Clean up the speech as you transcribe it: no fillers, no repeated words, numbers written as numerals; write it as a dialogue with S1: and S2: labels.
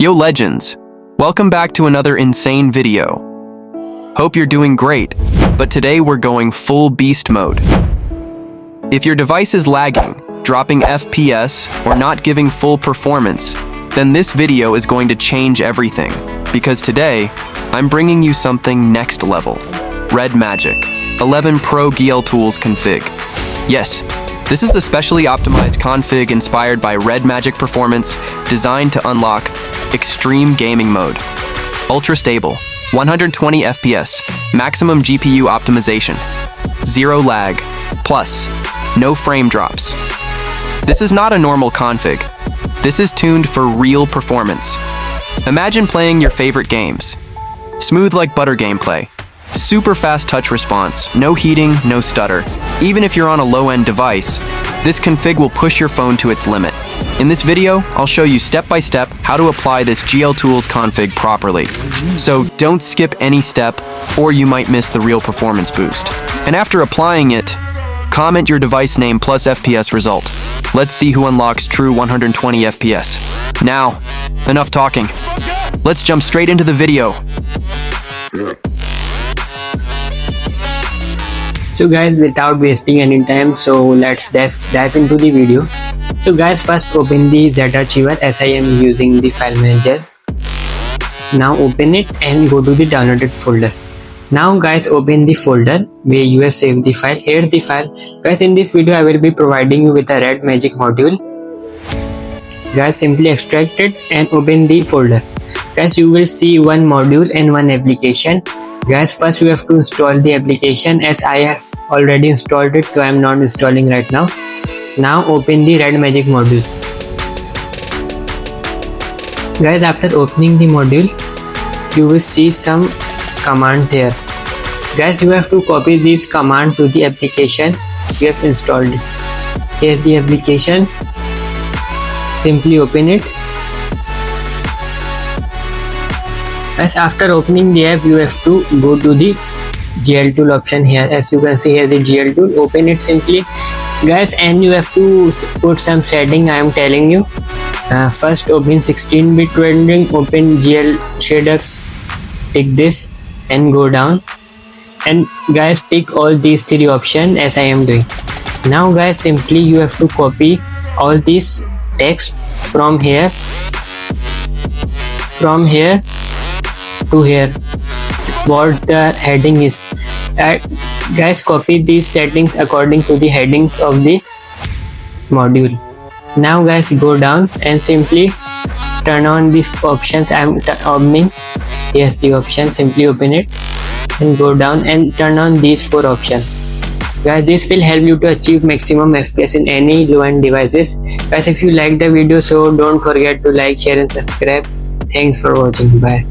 S1: Yo legends, welcome back to another insane video. Hope you're doing great, but today we're going full beast mode. If your device is lagging, dropping FPS, or not giving full performance, then this video is going to change everything, because today, I'm bringing you something next level. Red Magic 11 Pro GL Tools config. Yes, this is the specially optimized config inspired by Red Magic performance, designed to unlock extreme gaming mode, ultra stable, 120 FPS, maximum GPU optimization, zero lag, plus no frame drops. This is not a normal config. This is tuned for real performance. Imagine playing your favorite games. Smooth like butter gameplay, super fast touch response, no heating, no stutter. Even if you're on a low-end device, this config will push your phone to its limit. In this video, I'll show you step-by-step how to apply this GL Tools config properly. So don't skip any step, or you might miss the real performance boost. And after applying it, comment your device name plus FPS result. Let's see who unlocks true 120 FPS. Now, enough talking. Let's jump straight into the video.
S2: So guys, without wasting any time, so let's dive into the video. So guys, first open the Z-Archiver as I am using the file manager. Now open it and go to the downloaded folder. Now guys, open the folder where you have saved the file. Here's the file. Guys, in this video I will be providing you with a Red Magic module. Guys, simply extract it and open the folder. Guys, you will see one module and one application. Guys, first you have to install the application, as I have already installed it, so I am not installing right now. Now open the Red Magic module. Guys, after opening the module, you will see some commands here. Guys, you have to copy this command to the application you have installed it. Here's the application. Simply open it. Guys, after opening the app, you have to go to the GL tool option here. As you can see here, the GL tool. Open it simply, guys, and you have to put some setting. I am telling you. First, open 16-bit rendering. Open GL shaders. Tick this and go down. And guys, pick all these three options as I am doing. Now, guys, simply you have to copy all this text from here to here, what the heading is. Guys, copy these settings according to the headings of the module. Now guys, go down and simply turn on these options. I am opening. Yes, the option. Simply open it and go down and turn on these four options. Guys, this will help you to achieve maximum FPS in any low-end devices. Guys, if you like the video, so don't forget to like, share and subscribe. Thanks for watching. Bye.